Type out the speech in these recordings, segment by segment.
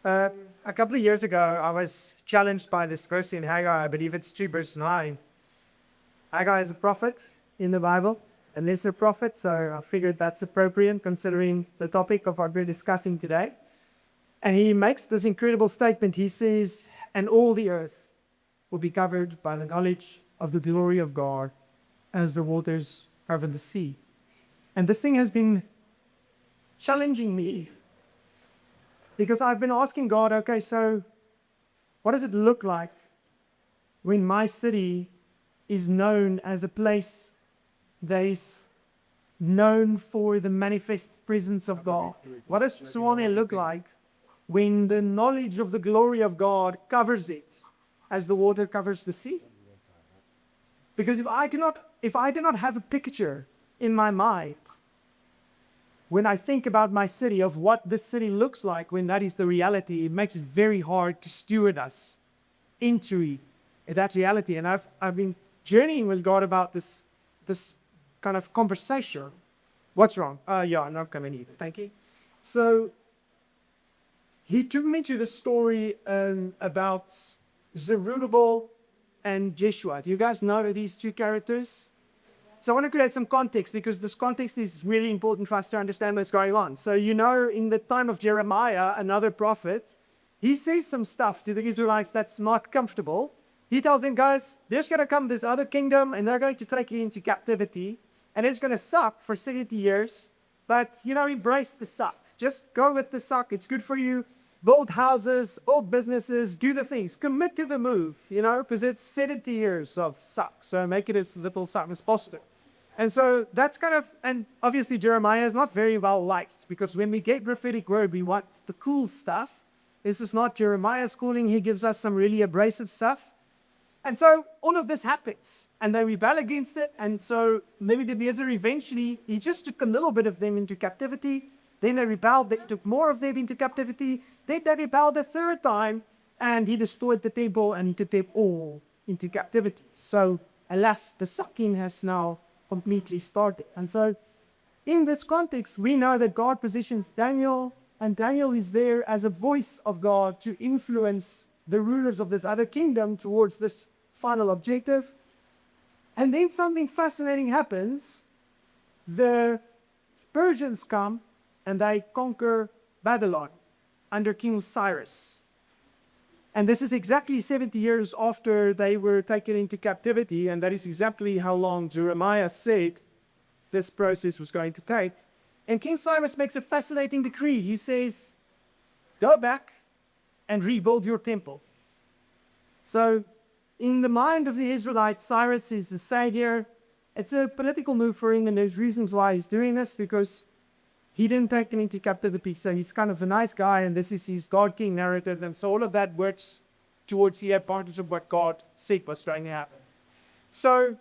A couple of years ago, I was challenged by this verse in Haggai. I believe it's 2 verse 9. Haggai is a prophet in the Bible, a lesser prophet, so I figured that's appropriate considering the topic of what we're discussing today. And he makes this incredible statement. He says, "And all the earth will be covered by the knowledge of the glory of God as the waters cover the sea." And this thing has been challenging me because I've been asking God, okay, so what does it look like when my city is known as a place that is known for the manifest presence of God? What does Tshwane look like when the knowledge of the glory of God covers it as the water covers the sea? Because if I do not have a picture in my mind when I think about my city, of what this city looks like when that is the reality, it makes it very hard to steward us into that reality. And I've been journeying with God about this kind of conversation. What's wrong? Yeah, I'm not going to need it. Thank you. So he took me to the story about Zerubbabel and Joshua. Do you guys know these two characters? So I want to create some context, because this context is really important for us to understand what's going on. So in the time of Jeremiah, another prophet, he says some stuff to the Israelites that's not comfortable. He tells them, guys, there's going to come this other kingdom, and they're going to take you into captivity, and it's going to suck for 70 years, but, embrace the suck. Just go with the suck. It's good for you. Build houses, build businesses, do the things. Commit to the move, because it's 70 years of suck. So make it as little suck as possible. And so that's and obviously Jeremiah is not very well liked, because when we get prophetic word, we want the cool stuff. This is not Jeremiah's calling. He gives us some really abrasive stuff. And so all of this happens, and they rebel against it. And so Nebuchadnezzar eventually, he just took a little bit of them into captivity. Then they rebelled, they took more of them into captivity. Then they rebelled a third time, and he destroyed the temple, and he took them all into captivity. So alas, the sucking has now completely started. And so in this context, we know that God positions Daniel, and Daniel is there as a voice of God to influence the rulers of this other kingdom towards this final objective. And then something fascinating happens. The Persians come and they conquer Babylon under King Cyrus. And this is exactly 70 years after they were taken into captivity, and that is exactly how long Jeremiah said this process was going to take. And King Cyrus makes a fascinating decree. He says, go back and rebuild your temple. So in the mind of the Israelites, Cyrus is the savior. It's a political move for him, and there's reasons why he's doing this, because he didn't take them into captivity, so he's kind of a nice guy, and this is his God-King narrative, and so all of that works towards the advantage of what God said was going to happen. So,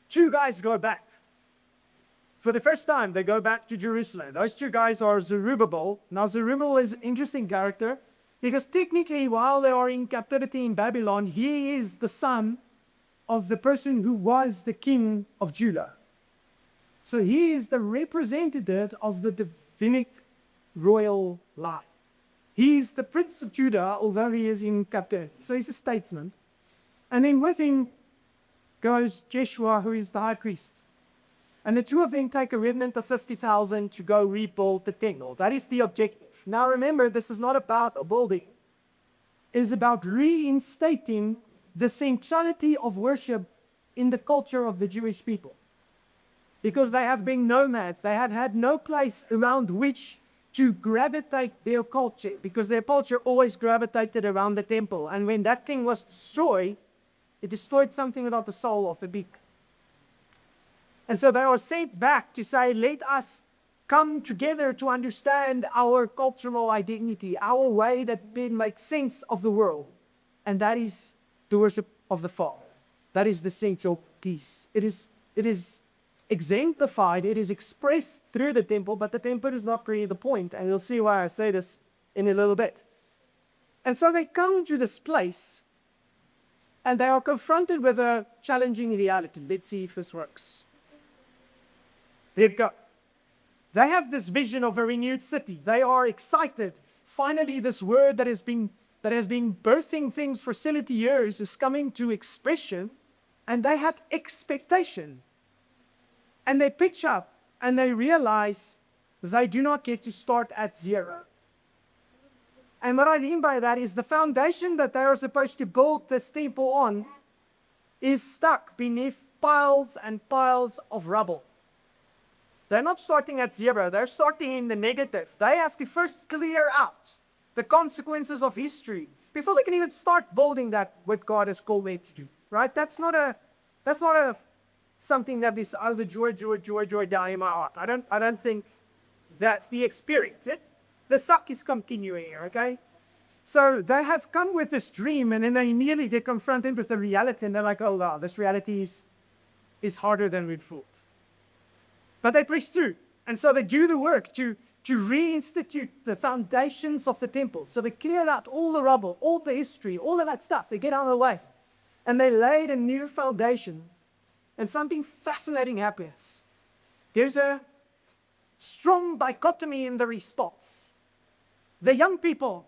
two guys go back. For the first time, they go back to Jerusalem. Those two guys are Zerubbabel. Now, Zerubbabel is an interesting character, because technically, while they are in captivity in Babylon, he is the son of the person who was the king of Judah. So he is the representative of the Davidic royal line. He is the prince of Judah, although he is in captivity. So he's a statesman. And then with him goes Joshua, who is the high priest. And the two of them take a remnant of 50,000 to go rebuild the temple. That is the objective. Now remember, this is not about a building. It is about reinstating the centrality of worship in the culture of the Jewish people. Because they have been nomads. They had had no place around which to gravitate their culture, because their culture always gravitated around the temple. And when that thing was destroyed, it destroyed something about the soul of the beak. And so they are sent back to say, let us come together to understand our cultural identity, our way that we make sense of the world. And that is the worship of the Father. That is the central piece. It is exemplified, it is expressed through the temple, but the temple is not really the point, and you'll see why I say this in a little bit. And so they come to this place, and they are confronted with a challenging reality. Let's see if this works. There you go. They have this vision of a renewed city. They are excited finally this word that has been birthing things for 70 years is coming to expression, and they have expectation. And they pitch up and they realize they do not get to start at zero. And what I mean by that is the foundation that they are supposed to build this temple on is stuck beneath piles and piles of rubble. They're not starting at zero, they're starting in the negative. They have to first clear out the consequences of history before they can even start building that what God has called them to do. Right? That's not a something that is the joy down in my heart. I don't think that's the experience. The suck is continuing here, okay? So they have come with this dream, and then they immediately get confronted with the reality, and they're like, oh wow, this reality is harder than we'd thought. But they press through, and so they do the work to reinstitute the foundations of the temple. So they clear out all the rubble, all the history, all of that stuff. They get out of the way, and they laid a new foundation. And something fascinating happens. There's a strong dichotomy in the response. The young people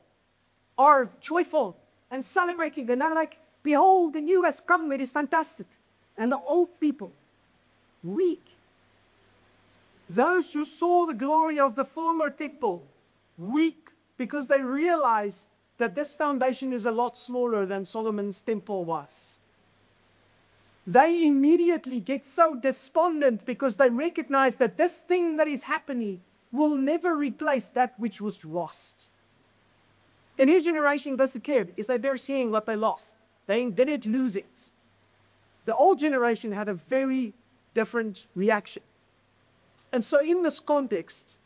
are joyful and celebrating. They're not like, behold, the new has come, it is fantastic. And the old people, weak. Those who saw the glory of the former temple, weak, because they realize that this foundation is a lot smaller than Solomon's temple was. They immediately get so despondent because they recognize that this thing that is happening will never replace that which was lost. The new generation doesn't care because they're seeing what they lost. They didn't lose it. The old generation had a very different reaction. And so in this context,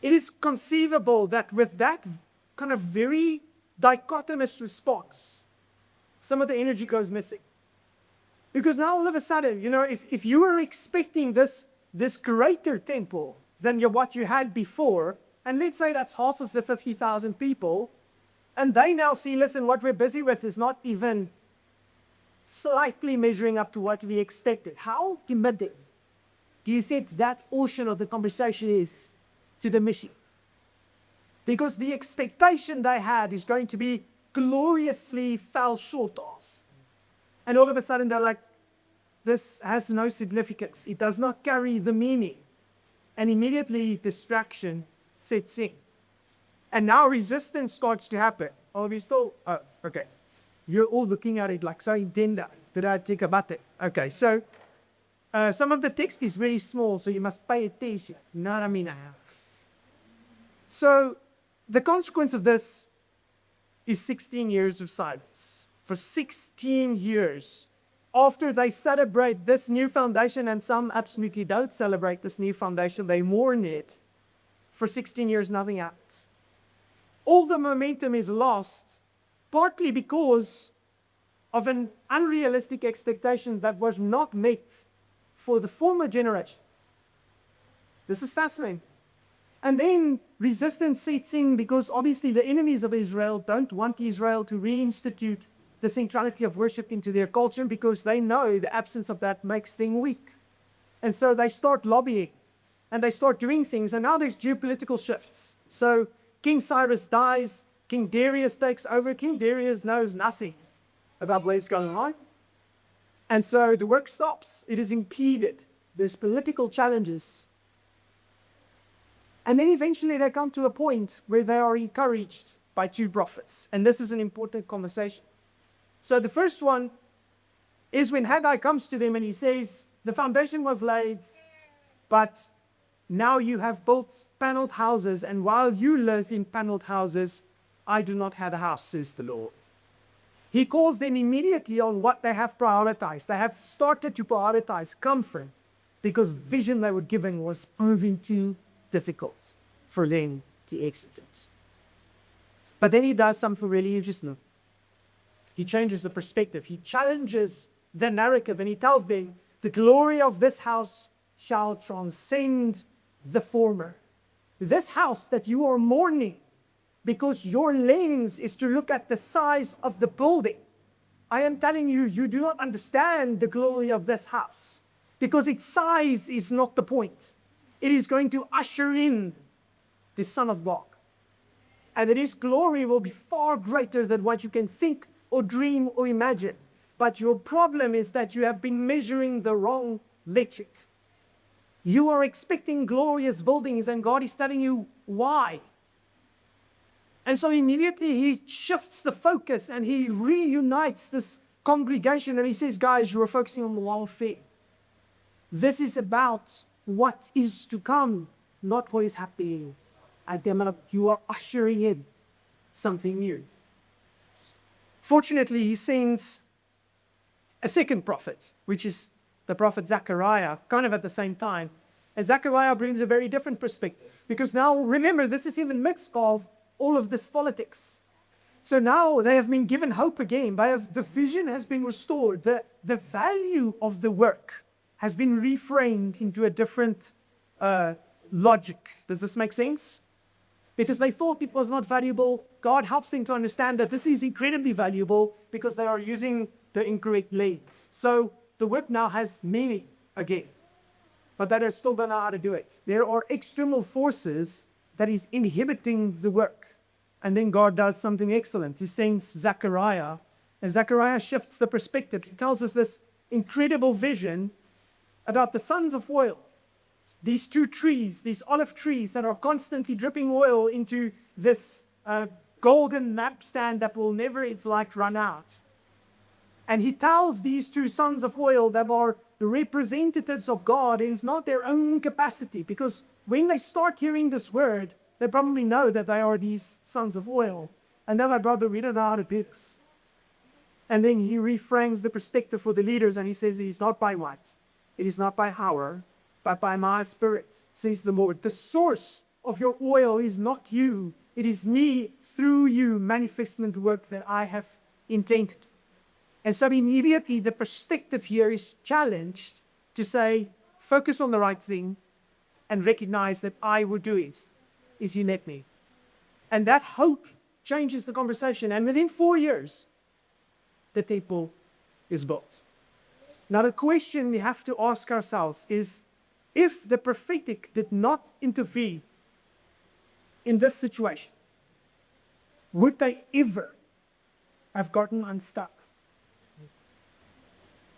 it is conceivable that with that kind of very dichotomous response, some of the energy goes missing. Because now all of a sudden, if you were expecting this greater temple than what you had before, and let's say that's half of the 50,000 people, and they now see, listen, what we're busy with is not even slightly measuring up to what we expected. How committed do you think that portion of the conversation is to the mission? Because the expectation they had is going to be gloriously fell short of. And all of a sudden they're like, this has no significance. It does not carry the meaning. And immediately distraction sets in. And now resistance starts to happen. Oh, we still, okay. You're all looking at it like, so intended. Did I take a button? Okay, so some of the text is very small, so you must pay attention. You know what I mean? So the consequence of this is 16 years of silence. For 16 years, after they celebrate this new foundation, and some absolutely don't celebrate this new foundation, they mourn it. For 16 years, nothing happens. All the momentum is lost, partly because of an unrealistic expectation that was not met for the former generation. This is fascinating. And then resistance sets in because obviously the enemies of Israel don't want Israel to reinstitute the centrality of worship into their culture because they know the absence of that makes them weak. And so they start lobbying and they start doing things. And now there's geopolitical shifts. So King Cyrus dies, King Darius takes over. King Darius knows nothing about what's going on. And so the work stops. It is impeded. There's political challenges. And then eventually they come to a point where they are encouraged by two prophets. And this is an important conversation. So the first one is when Haggai comes to them and he says, the foundation was laid, but now you have built paneled houses, and while you live in paneled houses, I do not have a house, says the Lord. He calls them immediately on what they have prioritized. They have started to prioritize comfort because vision they were given was proving too difficult for them to execute. But then he does something really interesting. He changes the perspective. He challenges the narrative and he tells them, the glory of this house shall transcend the former. This house that you are mourning because your lens is to look at the size of the building. I am telling you, you do not understand the glory of this house because its size is not the point. It is going to usher in the Son of God. and that his glory will be far greater than what you can think or dream or imagine. But your problem is that you have been measuring the wrong metric. You are expecting glorious buildings, and God is telling you why. And so immediately he shifts the focus and he reunites this congregation, and he says, guys, you are focusing on the wrong thing. This is about what is to come, not what is happening. And you are ushering in something new. Fortunately, he sends a second prophet, which is the prophet Zechariah, kind of at the same time. And Zechariah brings a very different perspective. Because now, remember, this is even mixed of all of this politics. So now they have been given hope again. The vision has been restored. The value of the work has been reframed into a different logic. Does this make sense? Because they thought it was not valuable. God helps them to understand that this is incredibly valuable because they are using the incorrect lens. So the work now has meaning again. But they still don't know how to do it. There are external forces that is inhibiting the work. And then God does something excellent. He sends Zechariah, and Zechariah shifts the perspective. He tells us this incredible vision about the sons of oil. These two trees, these olive trees that are constantly dripping oil into this golden lampstand that will never its light run out. And he tells these two sons of oil that are the representatives of God, and it's not their own capacity, because when they start hearing this word, they probably know that they are these sons of oil. And then my brother, we don't know how to do this. And then he reframes the perspective for the leaders, and he says, it is not by might, it is not by power, but by my spirit, says the Lord. The source of your oil is not you. It is me through you manifesting the work that I have intended. And so immediately the perspective here is challenged to say, focus on the right thing and recognize that I will do it if you let me. And that hope changes the conversation. And within 4 years, the temple is built. Now the question we have to ask ourselves is, if the prophetic did not intervene in this situation, would they ever have gotten unstuck?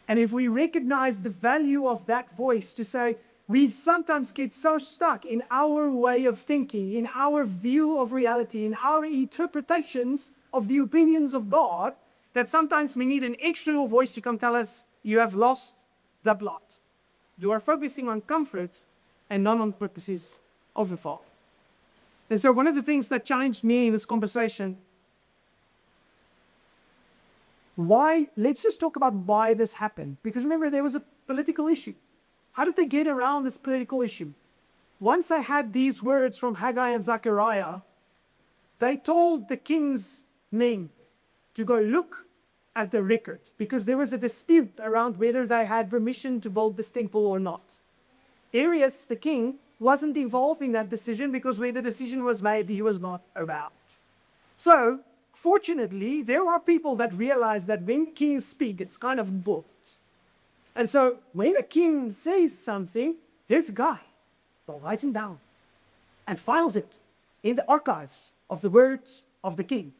And if we recognize the value of that voice to say, we sometimes get so stuck in our way of thinking, in our view of reality, in our interpretations of the opinions of God, that sometimes we need an external voice to come tell us, you have lost the plot. You are focusing on comfort and not on purposes of the fall. And so one of the things that challenged me in this conversation, let's just talk about why this happened. Because remember, there was a political issue. How did they get around this political issue? Once I had these words from Haggai and Zechariah, they told the king's men to go look at the record, because there was a dispute around whether they had permission to build this temple or not. Darius, the king, wasn't involved in that decision, because when the decision was made, he was not around. So, fortunately, there are people that realize that when kings speak, it's kind of important. And so, when a king says something, there's a guy that writes it down and files it in the archives of the words of the king.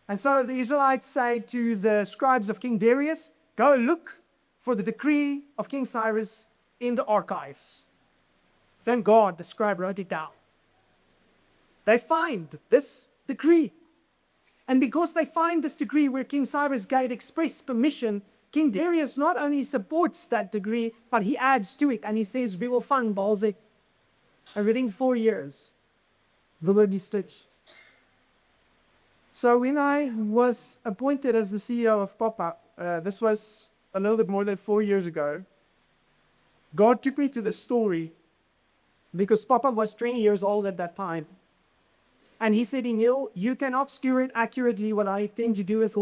And so the Israelites say to the scribes of King Darius, go look for the decree of King Cyrus in the archives. Thank God the scribe wrote it down. They find this decree. And because they find this decree where King Cyrus gave express permission, King Darius not only supports that decree, but he adds to it, and he says, we will fund Balzac. And within 4 years, the word is touched. So when I was appointed as the CEO of Pop-Up, this was a little bit more than 4 years ago, God took me to the story, because Pop-Up was 20 years old at that time. And he said, Emile, you cannot steward accurately what I intend to do with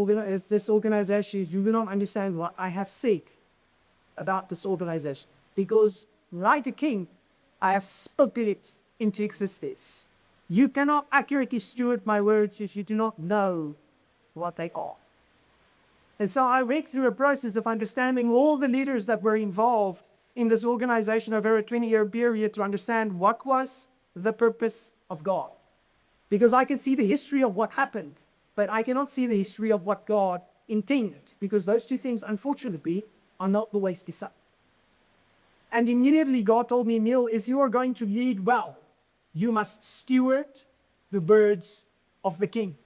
this organization. You will not understand what I have said about this organization. Because, like the king, I have spoken it into existence. You cannot accurately steward my words if you do not know what they are. And so I went through a process of understanding all the leaders that were involved in this organization over a 20-year period to understand what was the purpose of God. Because I can see the history of what happened, but I cannot see the history of what God intended, because those two things, unfortunately, are not always the same. And immediately God told me, Emile, if you are going to lead well, you must steward the birds of the king.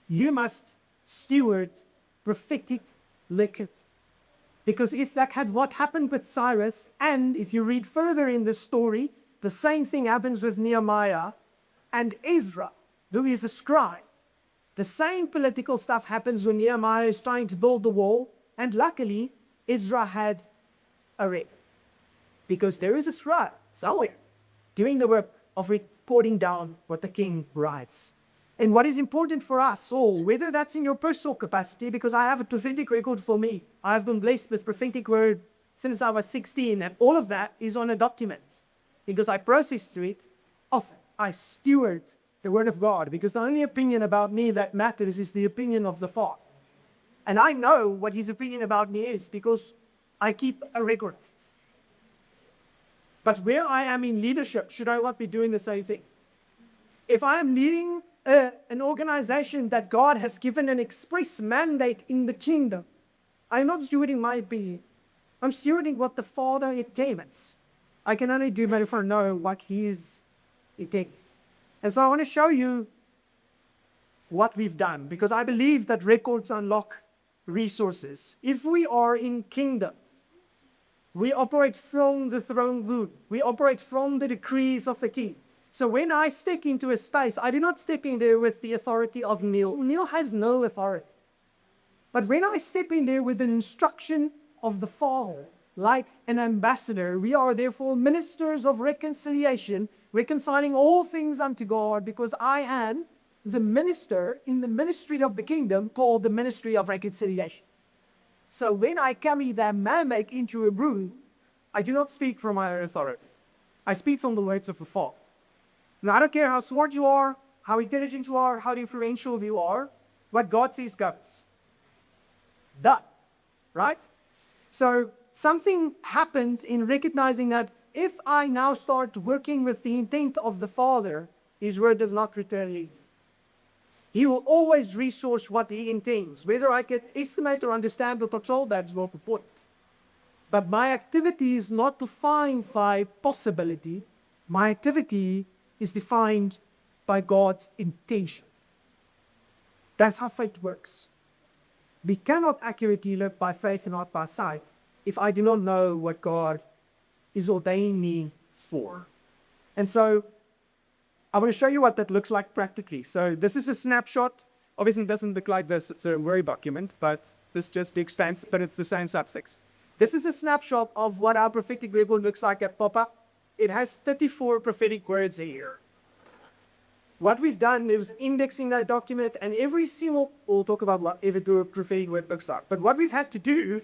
You must steward prophetic liquor. Because if that had what happened with Cyrus, and if you read further in the story, the same thing happens with Nehemiah and Ezra, who is a scribe. The same political stuff happens when Nehemiah is trying to build the wall, and luckily Ezra had a record. Because there is a scribe somewhere doing the work of reporting down what the king writes. And what is important for us all, whether that's in your personal capacity, because I have a prophetic record for me. I've been blessed with prophetic word since I was 16, and all of that is on a document. Because I process through it, also I steward the word of God, because the only opinion about me that matters is the opinion of the Father. And I know what his opinion about me is, because I keep a record of it. But where I am in leadership, should I not be doing the same thing? If I am leading an organization that God has given an express mandate in the kingdom, I'm not stewarding my opinion. I'm stewarding what the Father intends. I can only do that if I know what he is intending. And so I want to show you what we've done, because I believe that records unlock resources. If we are in kingdom, we operate from the throne room. We operate from the decrees of the king. So when I step into a space, I do not step in there with the authority of Emile. Emile has no authority. But when I step in there with an instruction of the Father, like an ambassador, we are therefore ministers of reconciliation, reconciling all things unto God, because I am the minister in the ministry of the kingdom called the ministry of reconciliation. So when I carry that mandate into a room, I do not speak from my own authority. I speak from the words of the Father. Now, I don't care how smart you are, how intelligent you are, how influential you are, what God says goes. Done. Right? So something happened in recognizing that if I now start working with the intent of the Father, his word does not return empty. He will always resource what he intends. Whether I can estimate or understand or control, that is not the point. But my activity is not defined by possibility. My activity is defined by God's intention. That's how faith works. We cannot accurately live by faith and not by sight if I do not know what God is ordaining me for. And so I want to show you what that looks like practically. So this is a snapshot. Obviously it doesn't look like this. It's a Word document, but this just expands, but it's the same subtext. This is a snapshot of what our prophetic record looks like at pop-up. It has 34 prophetic words here. What we've done is indexing that document, and every single, we'll talk about what every prophetic word looks like. But what we've had to do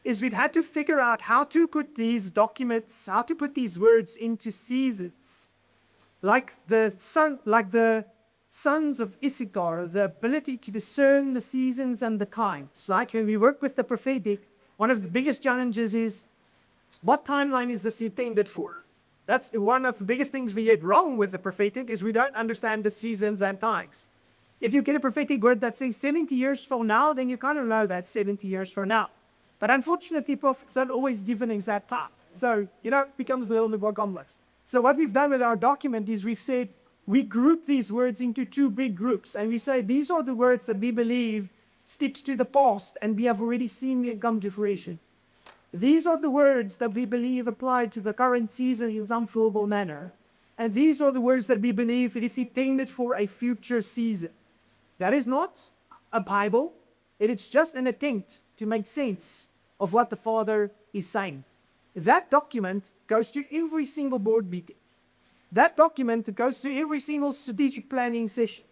is we've had to figure out how to put these documents, how to put these words into seasons. Like the sons of Issachar, the ability to discern the seasons and the times. Like when we work with the prophetic, one of the biggest challenges is, what timeline is this intended for? That's one of the biggest things we get wrong with the prophetic, is we don't understand the seasons and times. If you get a prophetic word that says 70 years from now, then you kind of know that's 70 years from now. But unfortunately, prophets don't always give an exact time. So, it becomes a little bit more complex. So what we've done with our document is we've said, we group these words into two big groups. And we say, these are the words that we believe stitch to the past and we have already seen it come to fruition. These are the words that we believe apply to the current season in some formal manner. And these are the words that we believe it is intended for a future season. That is not a Bible. It is just an attempt to make sense of what the Father is saying. That document goes to every single board meeting. That document goes to every single strategic planning session.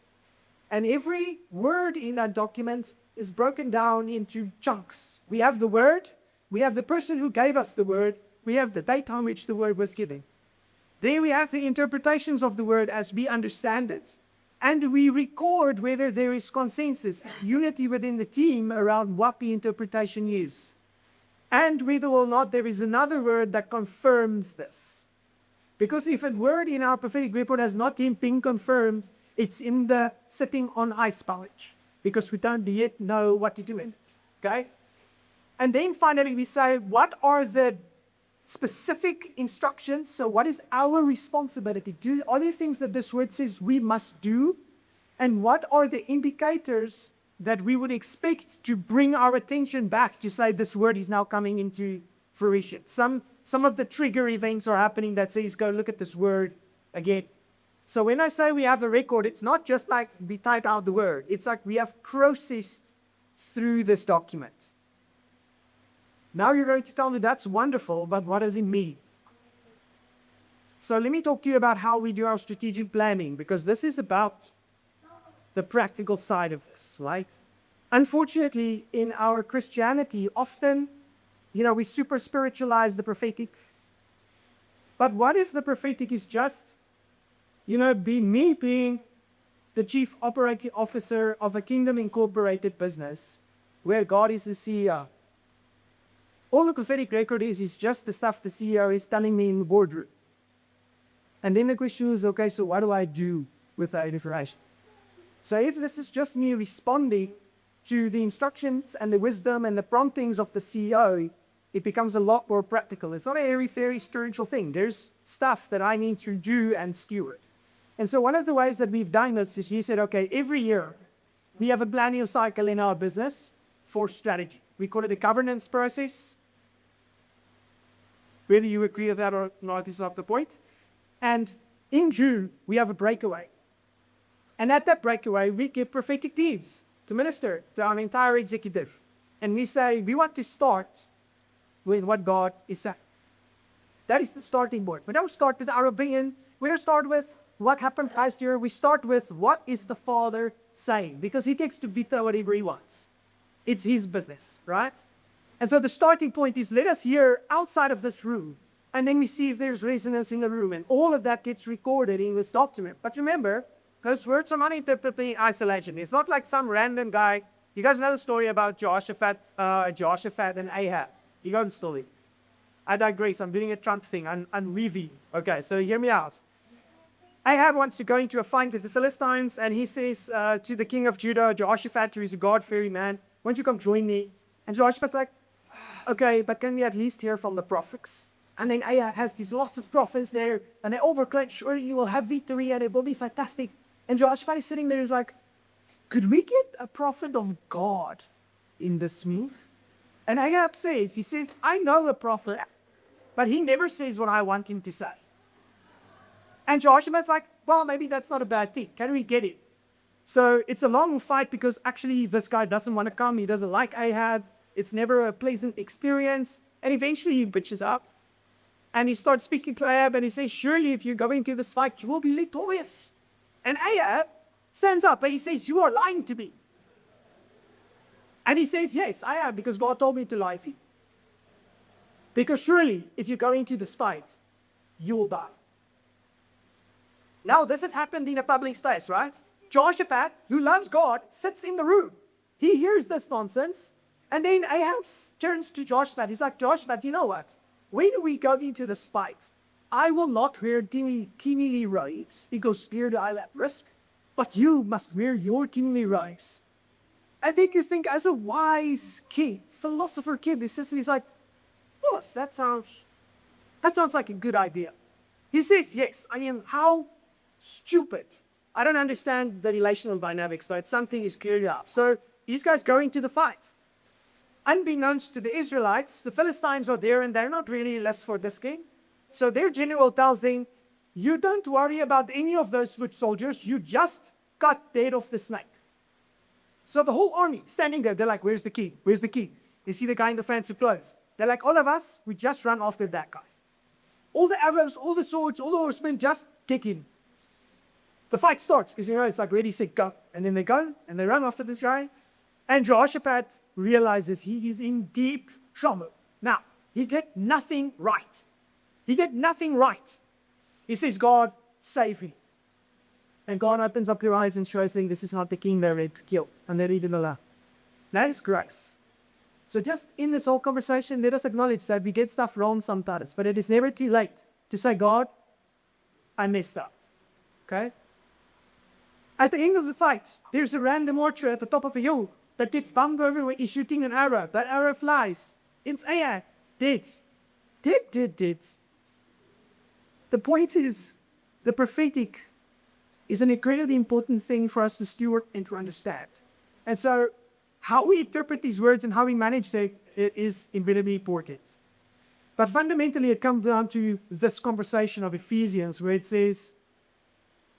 And every word in that document is broken down into chunks. We have the word, we have the person who gave us the word, we have the date on which the word was given. Then we have the interpretations of the word as we understand it. And we record whether there is consensus, unity within the team around what the interpretation is. And whether or not there is another word that confirms this. Because if a word in our prophetic report has not been confirmed, It's in the sitting on ice pouch because we don't yet know what to do with it. Okay? And then finally we say, what are the specific instructions? So what is our responsibility? Are there things that this word says we must do? And what are the indicators that we would expect to bring our attention back to say this word is now coming into fruition? Some of the trigger events are happening that says, go look at this word again. So when I say we have a record, it's not just like we type out the word. It's like we have processed through this document. Now you're going to tell me that's wonderful, but what does it mean? So let me talk to you about how we do our strategic planning, because this is about the practical side of this, right? Unfortunately, in our Christianity, often, we super spiritualize the prophetic. But what if the prophetic is just, being the chief operating officer of a Kingdom Incorporated business where God is the CEO? All the prophetic record is just the stuff the CEO is telling me in the boardroom. And then the question is, okay, so what do I do with that information? So if this is just me responding to the instructions and the wisdom and the promptings of the CEO, it becomes a lot more practical. It's not a very spiritual thing. There's stuff that I need to do and steward. And so one of the ways that we've done this is you said, okay, every year we have a planning cycle in our business for strategy. We call it a governance process. Whether you agree with that or not is not the point. And in June, we have a breakaway. And at that breakaway, we give prophetic teams to minister to our entire executive. And we say, we want to start with what God is saying. That is the starting point. We don't start with our opinion. We don't start with what happened last year. We start with what is the Father saying, because he gets to veto whatever he wants. It's his business, right? And so the starting point is, let us hear outside of this room, and then we see if there's resonance in the room, and all of that gets recorded in this document. But remember, those words are not interpreted in isolation. It's not like some random guy. You guys know the story about Jehoshaphat and Ahab. You know the story. I digress. I'm doing a Trump thing. I'm weaving. Okay, so hear me out. Ahab wants to go into a fight with the Philistines, and he says to the king of Judah, Jehoshaphat, who is a God-fearing man, why don't you come join me? And Jehoshaphat's like, okay, but can we at least hear from the prophets? And then Ahab has these lots of prophets there, and they all proclaim, sure, you will have victory, and it will be fantastic. And Jehoshaphat is sitting there, he's like, could we get a prophet of God in this move? And Ahab says, he says, I know a prophet, but he never says what I want him to say. And Jehoshaphat's like, well, maybe that's not a bad thing. Can we get it? So it's a long fight because actually this guy doesn't want to come. He doesn't like Ahab. It's never a pleasant experience. And eventually he bitches up. And he starts speaking to Ahab and he says, surely if you go into this fight, you will be victorious. And Ahab stands up and he says, you are lying to me. And he says, yes, I am, because God told me to lie to you. Because surely if you go into this fight, you will die. Now this has happened in a public space, right? Jehoshaphat, who loves God, sits in the room. He hears this nonsense. And then Ahab turns to Jehoshaphat. He's like, Jehoshaphat, you know what? When we go into this fight, I will not wear kingly robes because fear that I'm at risk, but you must wear your kingly robes. And then you think, as a wise king, philosopher king, he's like, yes, that sounds like a good idea. He says, yes. I mean, how stupid. I don't understand the relational dynamics, but something is cleared up. So these guys go into the fight. Unbeknownst to the Israelites, the Philistines are there and they're not really less for this king. So their general tells them, you don't worry about any of those foot soldiers. You just cut the head off the snake. So the whole army standing there, they're like, where's the king? Where's the king? You see the guy in the fancy clothes. They're like, all of us, we just run after that guy. All the arrows, all the swords, all the horsemen, just take him. The fight starts because, it's like ready, set, go. And then they go and they run after this guy. And Jehoshaphat realizes he is in deep trouble. Now, he get nothing right. He did nothing right. He says, God, save me. And God opens up their eyes and shows them this is not the king they're ready to kill. And they're even alive. That is grace. So just in this whole conversation, let us acknowledge that we get stuff wrong sometimes. But it is never too late to say, God, I messed up. Okay? At the end of the fight, there's a random archer at the top of a hill that gets bumped over when he's shooting an arrow. That arrow flies. It's Ai. Dead. Dead. The point is, the prophetic is an incredibly important thing for us to steward and to understand. And so, how we interpret these words and how we manage them is incredibly important. But fundamentally, it comes down to this conversation of Ephesians where it says,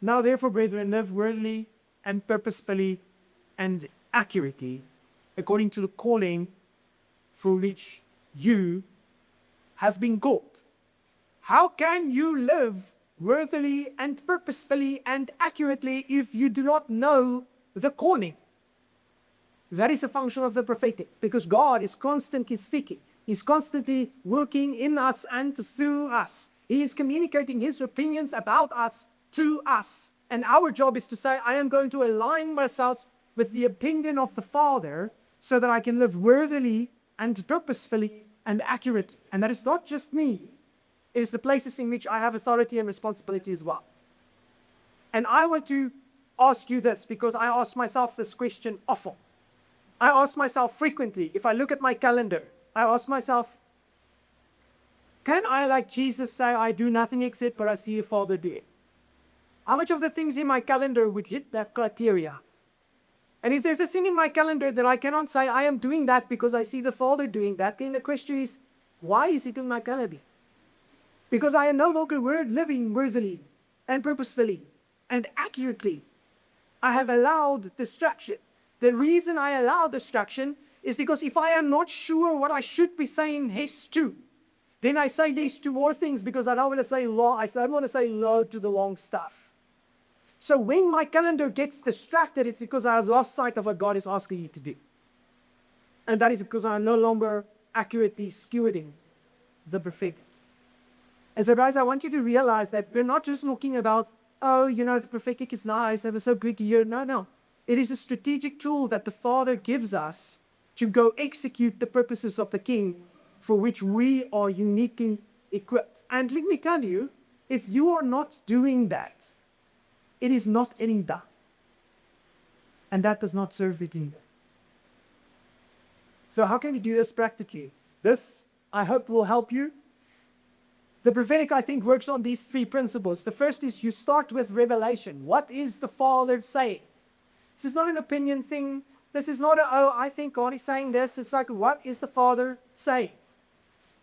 now therefore, brethren, live worthily and purposefully and accurately, according to the calling for which you have been called. How can you live worthily and purposefully and accurately if you do not know the calling? That is a function of the prophetic, because God is constantly speaking. He's constantly working in us and through us. He is communicating his opinions about us to us. And our job is to say, I am going to align myself with the opinion of the Father so that I can live worthily and purposefully and accurately. And that is not just me. It is the places in which I have authority and responsibility as well. And I want to ask you this because I ask myself this question often. I ask myself frequently, if I look at my calendar, I ask myself, can I, like Jesus, say I do nothing except what I see the Father doing? How much of the things in my calendar would hit that criteria? And if there's a thing in my calendar that I cannot say I am doing that because I see the Father doing that, then the question is, why is it in my calendar? Because I am no longer living worthily and purposefully and accurately. I have allowed distraction. The reason I allow distraction is because if I am not sure what I should be saying yes to, then I say yes to more things because I don't want to say law. I don't want to say no to the wrong stuff. So when my calendar gets distracted, it's because I have lost sight of what God is asking you to do. And that is because I am no longer accurately stewarding the prophetic. And so guys, I want you to realize that we're not just looking about, oh, the prophetic is nice, it was so good to hear. No. It is a strategic tool that the Father gives us to go execute the purposes of the King for which we are uniquely equipped. And let me tell you, if you are not doing that, it is not getting done. And that does not serve it in. So how can we do this practically? This, I hope, will help you. The prophetic, I think, works on these three principles. The first is you start with revelation. What is the Father saying? This is not an opinion thing. This is not I think God is saying this. It's like, what is the Father saying?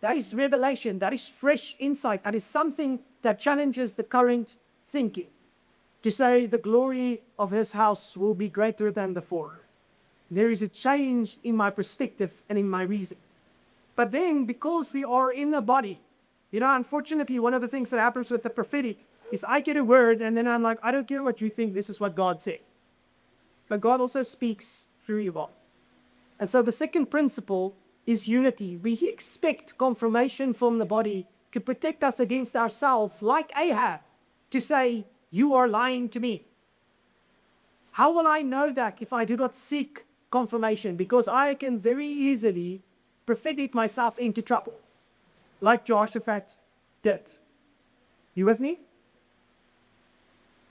That is revelation. That is fresh insight. That is something that challenges the current thinking. To say the glory of his house will be greater than the former. There is a change in my perspective and in my reason. But then, because we are in the body, unfortunately, one of the things that happens with the prophetic is I get a word and then I'm like, I don't care what you think, this is what God said. But God also speaks through you all. And so the second principle is unity. We expect confirmation from the body to protect us against ourselves, like Ahab, to say, you are lying to me. How will I know that if I do not seek confirmation? Because I can very easily prophetic myself into trouble, like Jehoshaphat did. You with me?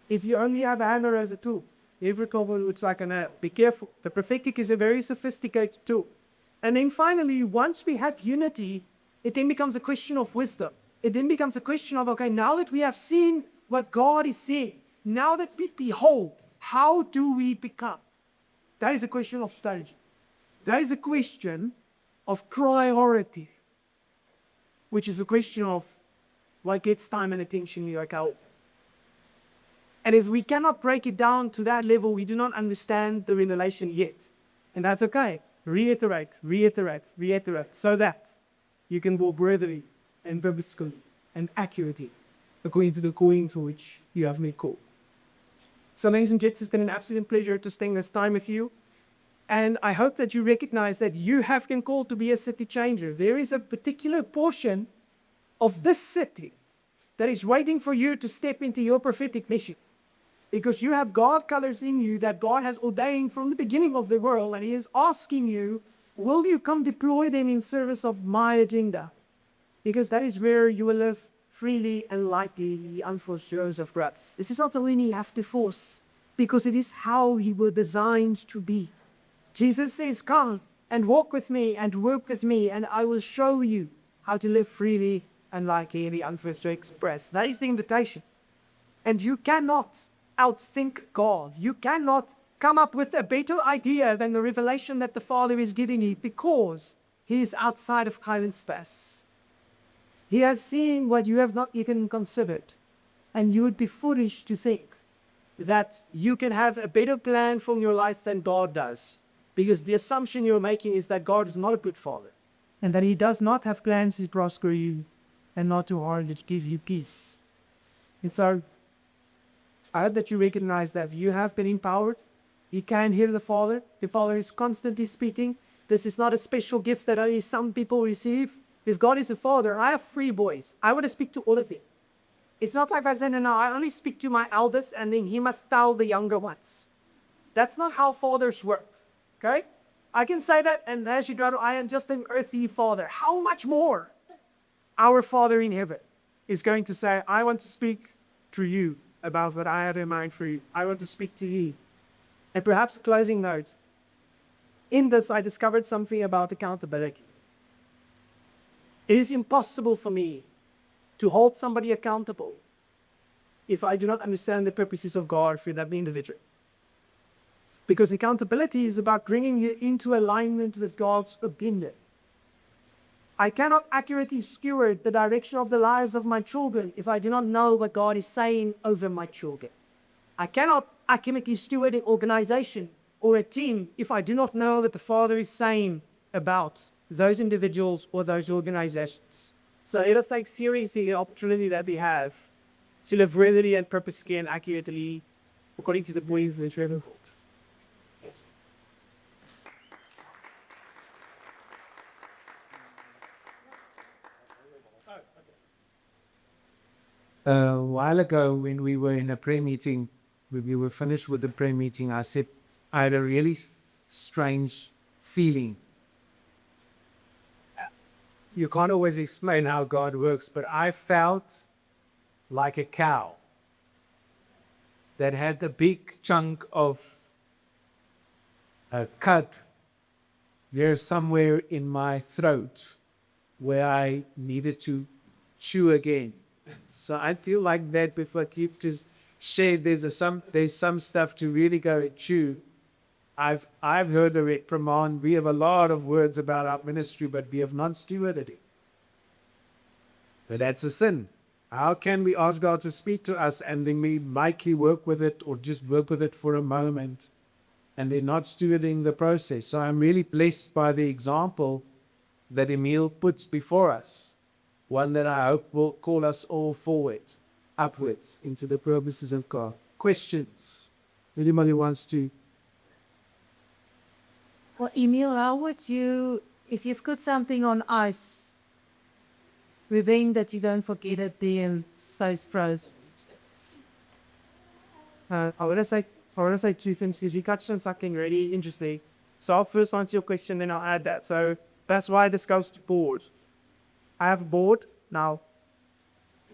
If you only have a hammer as a tool, every cover looks like a nail. Be careful. The prophetic is a very sophisticated tool. And then finally, once we have unity, it then becomes a question of wisdom. It then becomes a question of, okay, now that we have seen what God is saying, now that we behold, how do we become? That is a question of strategy. That is a question of priority, which is a question of what gets time and attention like our. And if we cannot break it down to that level, we do not understand the revelation yet. And that's okay. Reiterate, so that you can walk worthily and purposefully and accurately according to the calling for which you have made call. So ladies and gents, it's been an absolute pleasure to spend this time with you. And I hope that you recognize that you have been called to be a city changer. There is a particular portion of this city that is waiting for you to step into your prophetic mission. Because you have God colors in you that God has ordained from the beginning of the world. And he is asking you, will you come deploy them in service of my agenda? Because that is where you will live freely and lightly unforced shows of grace. This is not something you have to force. because it is how you were designed to be. Jesus says, come and walk with me and work with me, and I will show you how to live freely and like any unfirst to express. That is the invitation. And you cannot outthink God. You cannot come up with a better idea than the revelation that the Father is giving you, because he is outside of time and space. He has seen what you have not even considered. And you would be foolish to think that you can have a better plan for your life than God does. Because the assumption you're making is that God is not a good father, and that he does not have plans to prosper you and not to harm, to give you peace. And so, I hope that you recognize that you have been empowered. You can hear the Father. The Father is constantly speaking. This is not a special gift that only some people receive. If God is a father, I have 3 boys. I want to speak to all of them. It's not like I said, no, I only speak to my eldest and then he must tell the younger ones. That's not how fathers work. Okay? I can say that, and as you know, I am just an earthly father. How much more our Father in heaven is going to say, I want to speak to you about what I had in mind for you. I want to speak to you. And perhaps a closing note. In this, I discovered something about accountability. It is impossible for me to hold somebody accountable if I do not understand the purposes of God for that individual. Because accountability is about bringing you into alignment with God's opinion. I cannot accurately steward the direction of the lives of my children if I do not know what God is saying over my children. I cannot accurately steward an organization or a team if I do not know what the Father is saying about those individuals or those organizations. So let us take seriously the opportunity that we have to live worthily and purposefully and accurately according to the beliefs which we have involved. A while ago, when we were in a prayer meeting, when we were finished with the prayer meeting, I said, I had a really strange feeling. You can't always explain how God works, but I felt like a cow that had a big chunk of a cut there somewhere in my throat where I needed to chew again. So I feel like that if I keep just share, there's some stuff to really go and chew. I've heard the reprimand. We have a lot of words about our ministry, but we have not stewarded it. But that's a sin. How can we ask God to speak to us and then we likely work with it or just work with it for a moment and then not stewarding the process? So I'm really blessed by the example that Emile puts before us. One that I hope will call us all forward, upwards, into the purposes of God. Questions? Anybody wants to? Well, Emile, how would you, if you've put something on ice, prevent that you don't forget it there and stays frozen? I want to say 2 things because you touched on something really interesting. So I'll first answer your question, then I'll add that. So that's why this goes to board. I have a board now.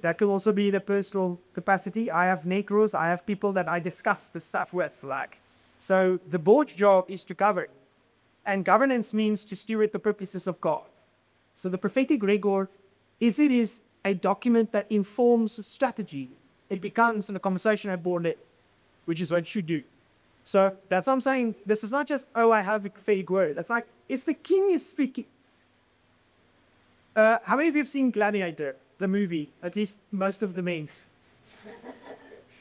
That could also be the personal capacity. I have necros. I have people that I discuss the stuff with. So the board's job is to govern. And governance means to steward the purposes of God. So the prophetic record, if it is a document that informs strategy, it becomes a conversation at board level, which is what it should do. So that's what I'm saying. This is not just, I have a fake word. It's like, if the king is speaking. How many of you have seen Gladiator, the movie? At least most of the men.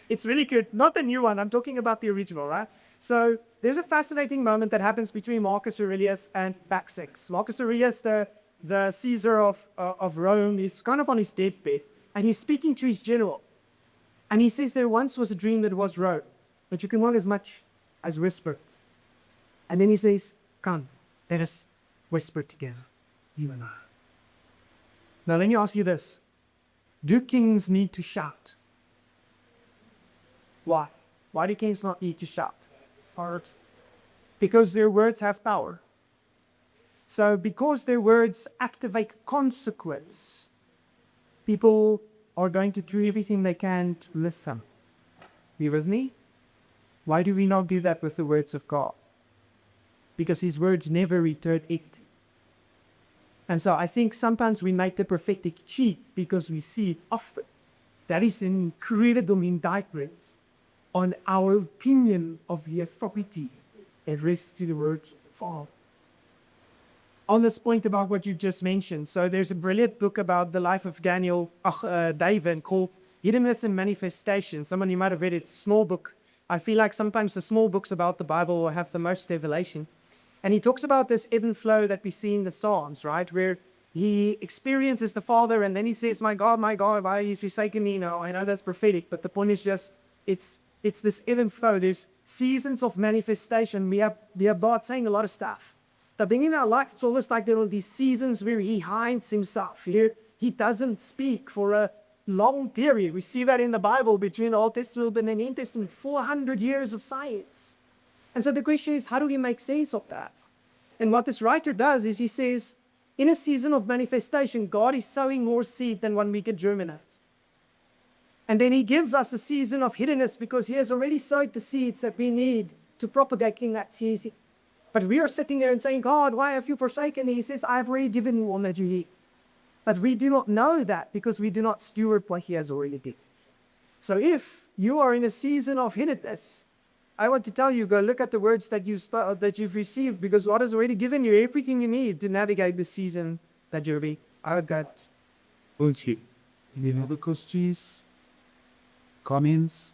It's really good. Not the new one. I'm talking about the original, right? So there's a fascinating moment that happens between Marcus Aurelius and Maxix. Marcus Aurelius, the Caesar of Rome, is kind of on his deathbed, and he's speaking to his general. And he says there once was a dream that was Rome, but you can want as much as whisper it. And then he says, come, let us whisper together, you and I. Now let me ask you this. Do kings need to shout? Why? Why do kings not need to shout? Because their words have power. So because their words activate consequence, people are going to do everything they can to listen. You with me? Why do we not do that with the words of God? Because his words never return empty. And so I think sometimes we make the prophetic cheap because we see it often. That is an incredible indictment on our opinion of the authority and rest to the word of the Father. On this point about what you just mentioned, so there's a brilliant book about the life of David called Hiddenness and Manifestation. Some of you might have read it. It's a small book. I feel like sometimes the small books about the Bible will have the most revelation. And he talks about this ebb and flow that we see in the Psalms, right? Where he experiences the Father and then he says, my God, why have you forsaken me now? I know that's prophetic, but the point is just, it's this ebb and flow. There's seasons of manifestation. We have God saying a lot of stuff. But then in our life, it's almost like there are these seasons where he hides himself. Here, he doesn't speak for a long period. We see that in the Bible between the Old Testament and the New Testament, 400 years of silence. And so the question is, how do we make sense of that? And what this writer does is he says, in a season of manifestation, God is sowing more seed than one we can germinate. And then he gives us a season of hiddenness because he has already sowed the seeds that we need to propagate in that season. But we are sitting there and saying, God, why have you forsaken me? He says, I have already given you all that you need. But we do not know that because we do not steward what he has already given. So if you are in a season of hiddenness, I want to tell you, go look at the words that you've received, because God has already given you everything you need to navigate the season that you're being. I heard that. Thank you. Any other questions? Comments?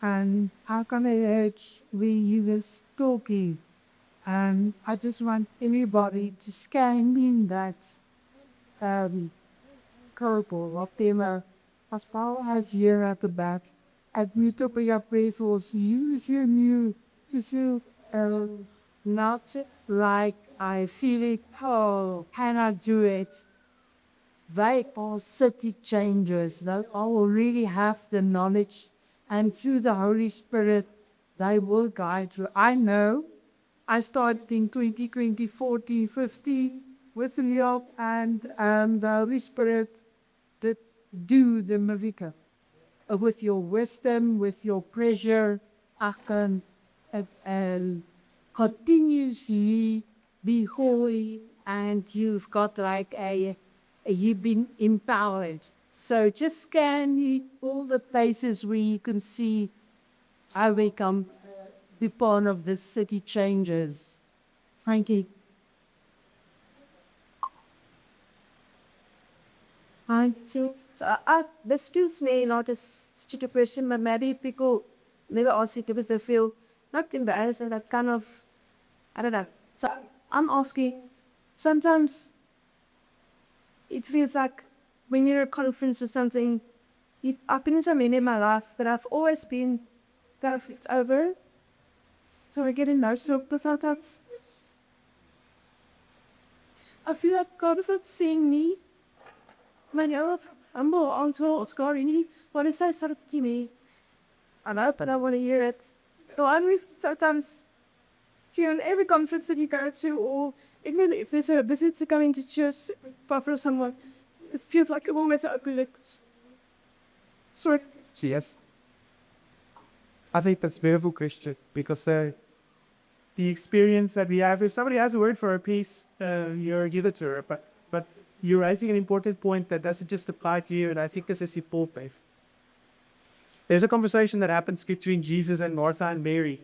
And how can I urge when you were talking? And I just want everybody to scan in that purple of them as Paul has here at the back. And you to be your praise was use your new, not like I feel it, oh, can I do it? They are city changers that will really have the knowledge, and through the Holy Spirit, they will guide you. I know I started in 2020, 14, 15 with Leo, and the Holy Spirit did do the miracle. With your wisdom, with your pressure, I can continuously be holy, and you've got like you've been empowered. So just scan all the places where you can see how we can be part of the city changes. Thank you. So this feels me not as such a question, but maybe people never ask it because they feel not embarrassed and that kind of, I don't know. So I'm asking, sometimes it feels like when you're at a conference or something, I've been in so many in my life, but I've always been kind of flipped over. So I get emotional because sometimes I feel like God is not seeing me. Maar heel humble antwoord als God nie want hy sê something to me. I hope and I want to hear it. So I'm sometimes in every conference that you go to, or even if there's a visit coming to church for someone, it feels like a moment of opened. Sorry. Yes. I think that's beautiful, Christian, because the experience that we have, if somebody has a word for a piece, you're give it to her, but you're raising an important point that doesn't just apply to you, and I think this is important. There's a conversation that happens between Jesus and Martha and Mary,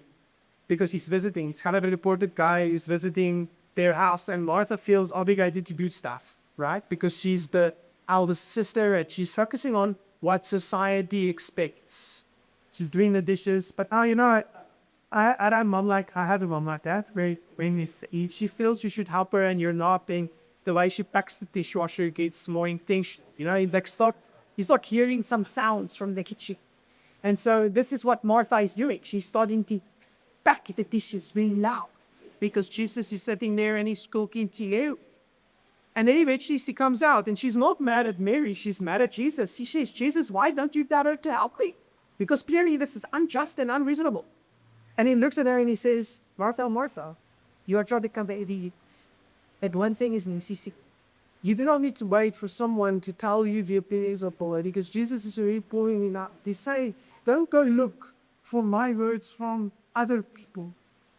because he's visiting. He's kind of an important guy. He's visiting their house, and Martha feels obligated to do stuff, right? Because she's the eldest sister, and she's focusing on what society expects. She's doing the dishes, but now, I had a mom like that, where when she feels you should help her and you're not being, the way she packs the dishwasher gets more intentional. He's like hearing some sounds from the kitchen. And so this is what Martha is doing. She's starting to pack the dishes really loud because Jesus is sitting there and he's cooking to you. And then eventually she comes out and she's not mad at Mary. She's mad at Jesus. She says, Jesus, why don't you tell her to help me? Because clearly this is unjust and unreasonable. And he looks at her and he says, Martha, Martha, you are trying to come to idiots. And one thing is necessary. You do not need to wait for someone to tell you the opinions of Paul, because Jesus is already pouring it out. They say, don't go look for my words from other people.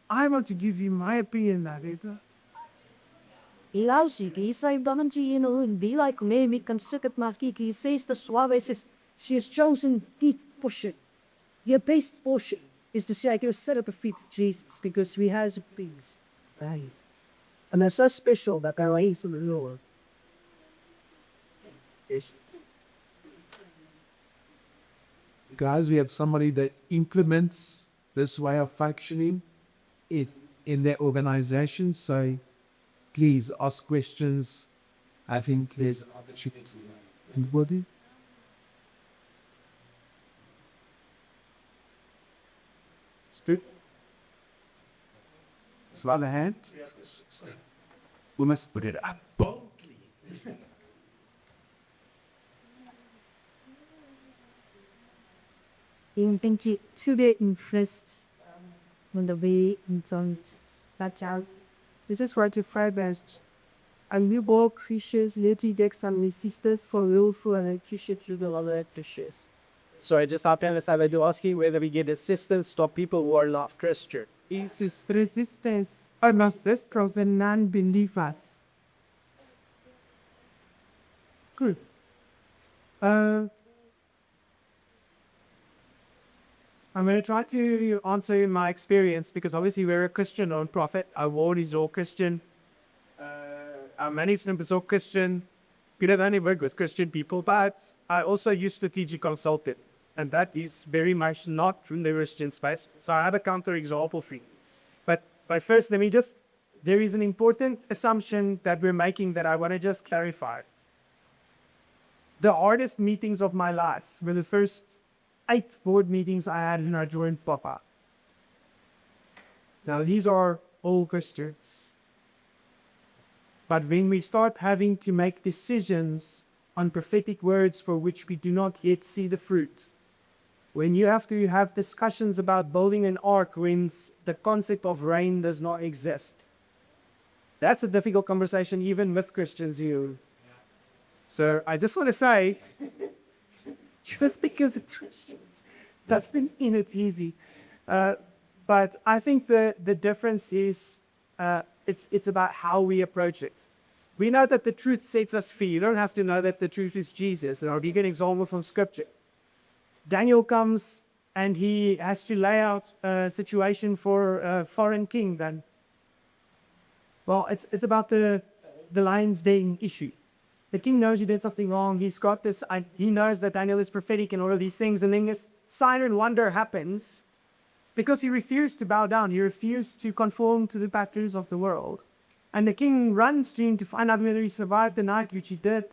I want to give you my opinion that it. He said, "Don't you know, be like me, we can sit at my feet." He says, the suave says, she has chosen the portion. Your best portion is to say, I go sit at the feet of Jesus because we has peace. Right. And they're so special that they're away from the Lord. Yes. Guys, we have somebody that implements this way of functioning in their organization. So please ask questions. I think there's opportunity. Anybody? Stood. Slide the hand. We must put it up boldly. Ik denk je today invest on the way in that child. This is what you find best. And we all Christians, lady decks and my sisters for real for and Christian children all the Christians. So I just happened to ask you whether we get assistance to people who are not Christian. It is resistance from the non-believers. Good. I'm going to try to answer in my experience, because obviously we're a Christian non-profit. Our board is all Christian. Our management is all Christian. We don't only work with Christian people, but I also use strategic consulting, and that is very much not from the Christian space. So I have a counter example for you. But first, there is an important assumption that we're making that I want to just clarify. The hardest meetings of my life were the first 8 board meetings I had in our joint papa. Now, these are all Christians. But when we start having to make decisions on prophetic words for which we do not yet see the fruit, when you have to have discussions about building an ark when the concept of rain does not exist, that's a difficult conversation even with Christians here. So I just want to say, just because it's Christians doesn't mean it's easy. But I think the difference is it's about how we approach it. We know that the truth sets us free. You don't have to know that the truth is Jesus. And I'll give you an example from Scripture. Daniel comes and he has to lay out a situation for a foreign king. Then, well, it's about the lion's den issue. The king knows he did something wrong. He's got this. He knows that Daniel is prophetic and all of these things. And then this sign and wonder happens because he refused to bow down. He refused to conform to the patterns of the world. And the king runs to him to find out whether he survived the night, which he did.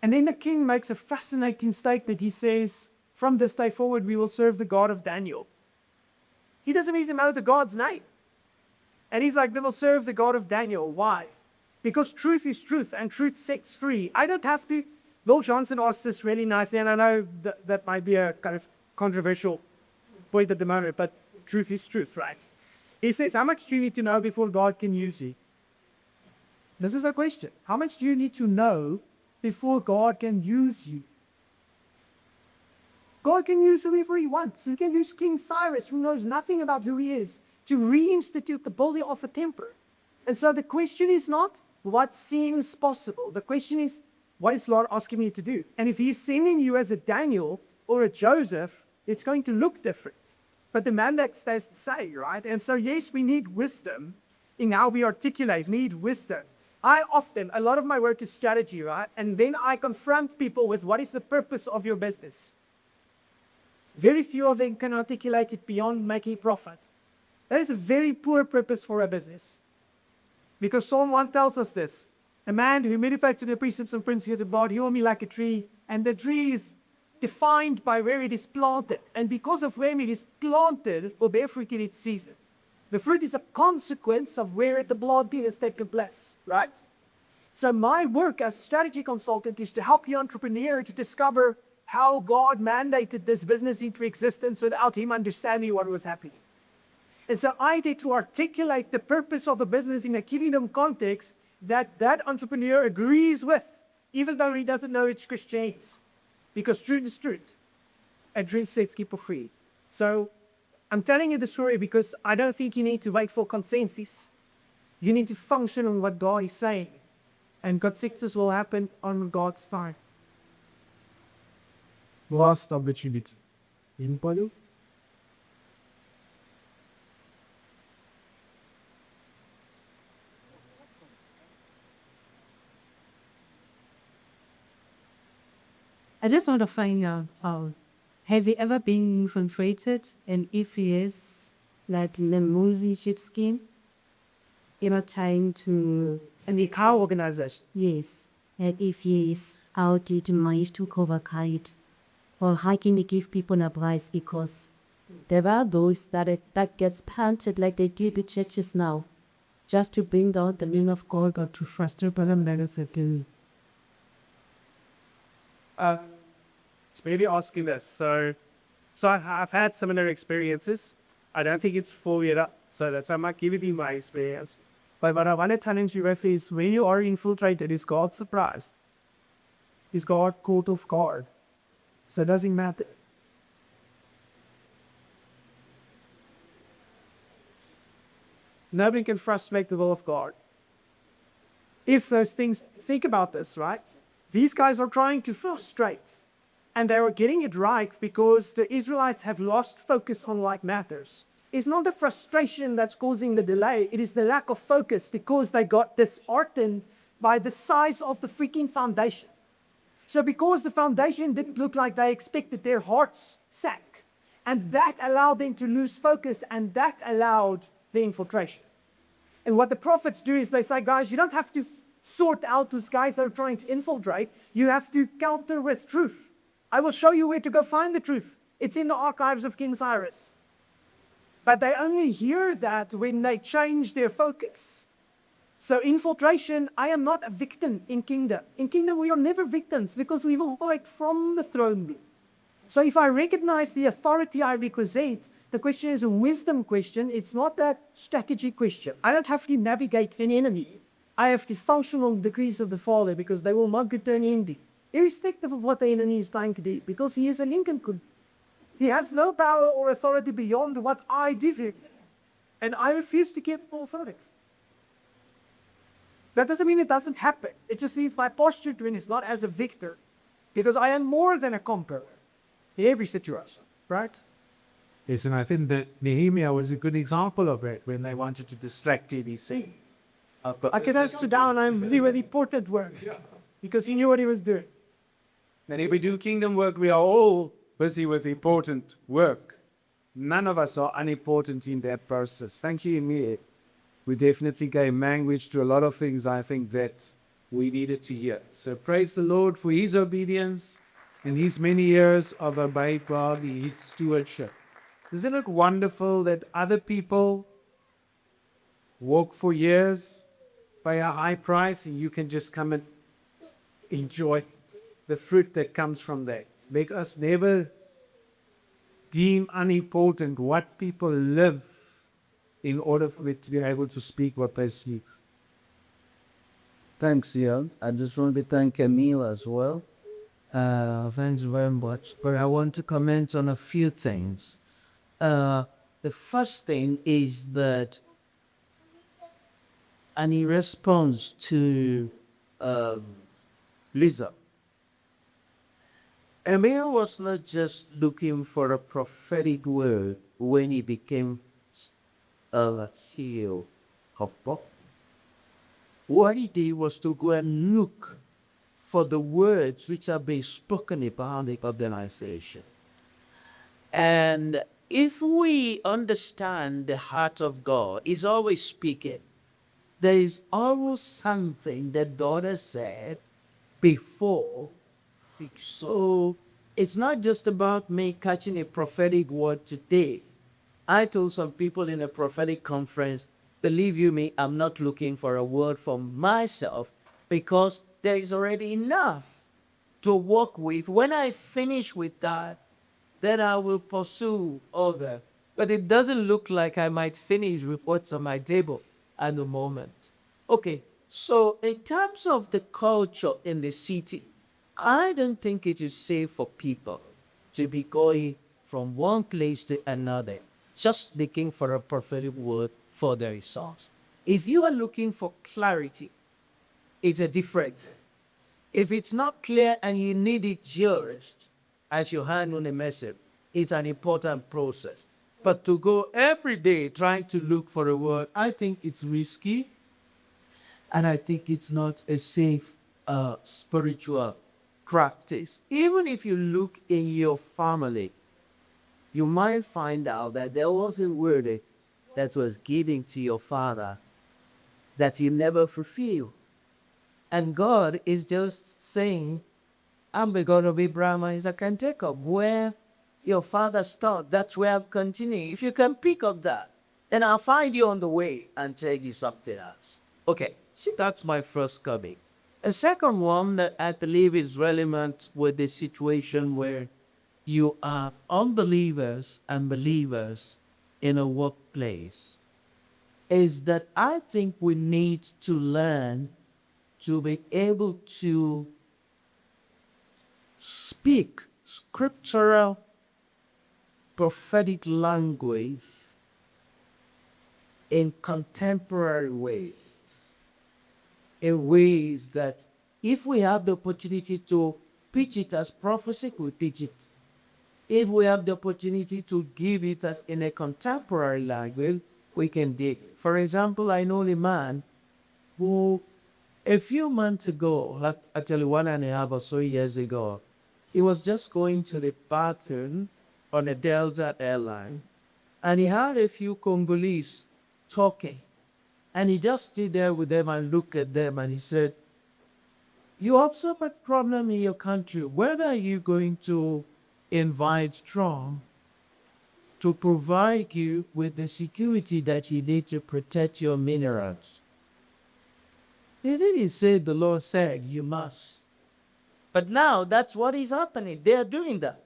And then the king makes a fascinating statement. He says, from this day forward, we will serve the God of Daniel. He doesn't even know the God's name. And he's like, we will serve the God of Daniel. Why? Because truth is truth and truth sets free. I don't have to. Bill Johnson asked this really nicely, and I know that might be a kind of controversial point at the moment, but truth is truth, right? He says, how much do you need to know before God can use you? This is the question. How much do you need to know before God can use you? God can use whoever he wants. He can use King Cyrus, who knows nothing about who he is, to reinstitute the building of a temple. And so the question is not what seems possible. The question is, what is Lord asking me to do? And if he's sending you as a Daniel or a Joseph, it's going to look different. But the mandate stays the same, right? And so, yes, we need wisdom in how we articulate. We need wisdom. A lot of my work is strategy, right? And then I confront people with what is the purpose of your business. Very few of them can articulate it beyond making profit. That is a very poor purpose for a business. Because Psalm 1 tells us this. A man who meditates in the precepts and principles of God, he will be like a tree. And the tree is defined by where it is planted. And because of where it is planted, it will bear fruit in its season. The fruit is a consequence of where the planting has taken place, right? So my work as a strategy consultant is to help the entrepreneur to discover how God mandated this business into existence without him understanding what was happening. And so I need to articulate the purpose of a business in a kingdom context that that entrepreneur agrees with, even though he doesn't know it's Christianity. Because truth is truth. And truth sets people free. So I'm telling you the story because I don't think you need to wait for consensus. You need to function on what God is saying. And God's success will happen on God's time. Last opportunity. Anybody? I just want to find out, have you ever been infiltrated? And if yes, like in the music scheme, trying to, And the car organization. Yes, and if yes, how did you manage to overcome it? Or how can you give people a prize? Because there are those that gets planted like they do the churches now, just to bring down the name of God or to frustrate them. It's maybe asking this. So I've had similar experiences. I don't think it's formula. So that's I might give you my experience. But what I want to challenge you with is when you are infiltrated, is God surprised? Is God caught off guard? So it doesn't matter. Nobody can frustrate the will of God. If those things, think about this, right? These guys are trying to frustrate. And they are getting it right because the Israelites have lost focus on what matters. It's not the frustration that's causing the delay. It is the lack of focus because they got disheartened by the size of the freaking foundation. So because the foundation didn't look like they expected, their hearts sank. And that allowed them to lose focus, and that allowed the infiltration. And what the prophets do is they say, guys, you don't have to sort out those guys that are trying to infiltrate. You have to counter with truth. I will show you where to go find the truth. It's in the archives of King Cyrus. But they only hear that when they change their focus. So infiltration, I am not a victim in kingdom. In kingdom, we are never victims because we will fight from the throne room. So if I recognize the authority I represent, the question is a wisdom question. It's not a strategy question. I don't have to navigate an enemy. I have the functional degrees of the Father because they will not return empty, irrespective of what the enemy is trying to do, because he is a Lincoln Kun. He has no power or authority beyond what I give him. And I refuse to give him authority. That doesn't mean it doesn't happen. It just means my posture to him is not as a victor, because I am more than a conqueror in every situation, right? Yes, and I think that Nehemiah was a good example of it when they wanted to distract him. He said, I can sit down and busy with important work because he knew what he was doing. And if we do kingdom work, we are all busy with important work. None of us are unimportant in that process. Thank you, Emile. We definitely gave language to a lot of things I think that we needed to hear. So praise the Lord for his obedience and his many years of obeying God, his stewardship. Isn't it wonderful that other people work for years, pay a high price, and you can just come and enjoy the fruit that comes from that? Make us never deem unimportant what people live in order for it to be able to speak what they speak. Thanks, Ian. I just want to thank Emile as well. Thanks very much. But I want to comment on a few things. The first thing is that, and in response to Lisa, Emile was not just looking for a prophetic word when he became a CEO of Bob. What he did was to go and look for the words which are being spoken about the organization. And if we understand the heart of God, He's always speaking. There is always something that God has said before. So it's not just about me catching a prophetic word today. I told some people in a prophetic conference, believe you me, I'm not looking for a word for myself because there is already enough to work with. When I finish with that, then I will pursue other. But it doesn't look like I might finish with what's on my table at the moment. Okay, So, in terms of the culture in the city, I don't think it is safe for people to be going from one place to another, just looking for a prophetic word for their results. If you are looking for clarity, it's a different thing. If it's not clear and you need it just as you handle a message, it's an important process. But to go every day trying to look for a word, I think it's risky, and I think it's not a safe spiritual practice. Even if you look in your family, you might find out that there was a word that was given to your father that he never fulfilled. And God is just saying, I'm the God of Abraham, Isaac, and Jacob. Where your father stopped, that's where I'm continuing. If you can pick up that, then I'll find you on the way and tell you something else. Okay, see, that's my first coming. A second one that I believe is relevant with the situation where you are unbelievers and believers in a workplace is that I think we need to learn to be able to speak scriptural prophetic language in contemporary ways, in ways that if we have the opportunity to pitch it as prophecy, we pitch it. If we have the opportunity to give it in a contemporary language, we can dig it. For example, I know a man who a few months ago, like actually 1.5 or so years ago, he was just going to the bathroom on a Delta airline, and he had a few Congolese talking. And he just stood there with them and looked at them, and he said, you have so much problem in your country. When are you going to invite Trump to provide you with the security that you need to protect your minerals? He didn't say the Lord said you must. But now that's what is happening. They are doing that.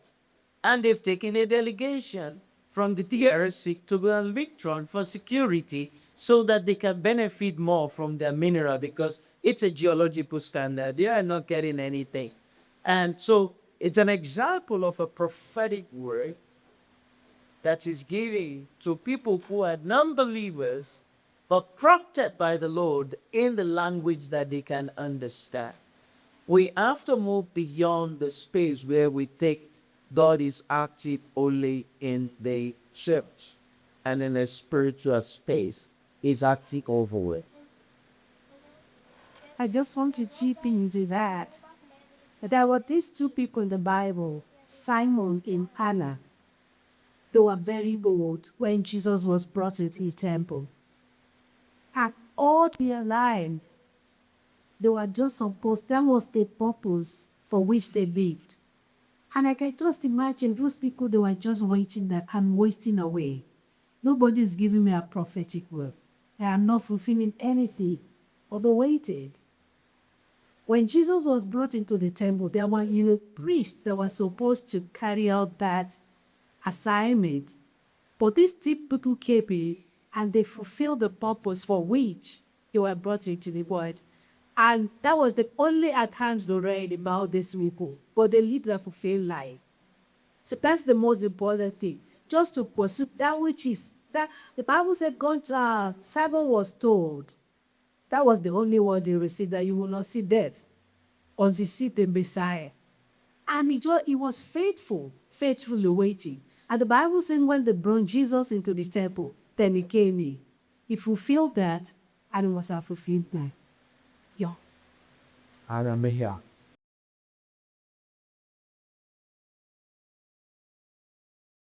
And they've taken a delegation from the TRC to go and meet Trump for security so that they can benefit more from their mineral because it's a geological standard. They are not getting anything. And so it's an example of a prophetic word that is given to people who are non-believers but prompted by the Lord in the language that they can understand. We have to move beyond the space where we think God is active only in the church and in a spiritual space. He's active everywhere. I just want to chip into that. There were these two people in the Bible, Simon and Anna. They were very bold when Jesus was brought into the temple. And all their life, they were just supposed, that was the purpose for which they lived. And I can just imagine those people, they were just waiting that I'm wasting away. Nobody is giving me a prophetic word. I am not fulfilling anything. But they waited. When Jesus was brought into the temple, there were priests that were supposed to carry out that assignment. But these people came in and they fulfilled the purpose for which they were brought into the world. And that was the only account they read about these people. But they lived a fulfilled life. So that's the most important thing. Just to pursue that which is, that the Bible said God, Simon was told, that was the only word they received, that you will not see death until you see the Messiah. And he was faithfully waiting. And the Bible says when they brought Jesus into the temple, then he came in. He fulfilled that, and it was a fulfilled life. Yeah. I'm here.